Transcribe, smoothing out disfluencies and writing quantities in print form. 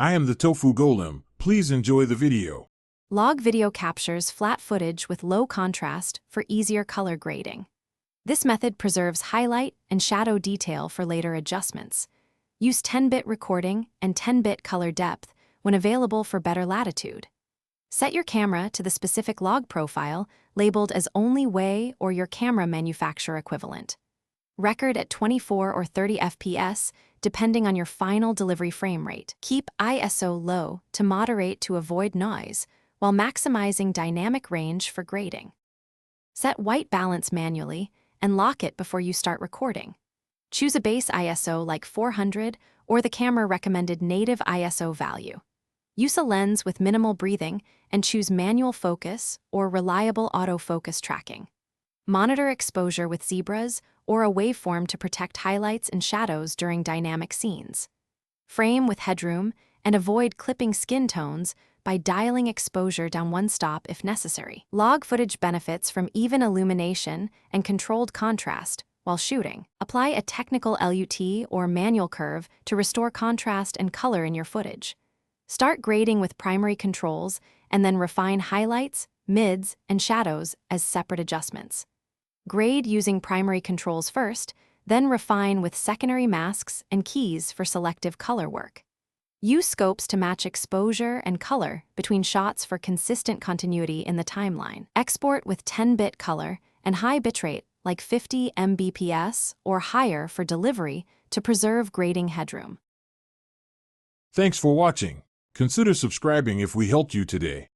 I am the Tofu Golem. Please enjoy the video. Log video captures flat footage with low contrast for easier color grading. This method preserves highlight and shadow detail for later adjustments. Use 10-bit recording and 10-bit color depth when available for better latitude. Set your camera to the specific log profile labeled as only way or your camera manufacturer equivalent. Record at 24 or 30 FPS, depending on your final delivery frame rate. Keep ISO low to moderate to avoid noise, while maximizing dynamic range for grading. Set white balance manually and lock it before you start recording. Choose a base ISO like 400 or the camera recommended native ISO value. Use a lens with minimal breathing and choose manual focus or reliable autofocus tracking. Monitor exposure with zebras or a waveform to protect highlights and shadows during dynamic scenes. Frame with headroom and avoid clipping skin tones by dialing exposure down one stop if necessary. Log footage benefits from even illumination and controlled contrast while shooting. Apply a technical LUT or manual curve to restore contrast and color in your footage. Start grading with primary controls and then refine highlights, mids, and shadows as separate adjustments. Grade using primary controls first, then refine with secondary masks and keys for selective color work. Use scopes to match exposure and color between shots for consistent continuity in the timeline. Export with 10-bit color and high bitrate like 50 Mbps or higher for delivery to preserve grading headroom. Thanks for watching. Consider subscribing if we helped you today.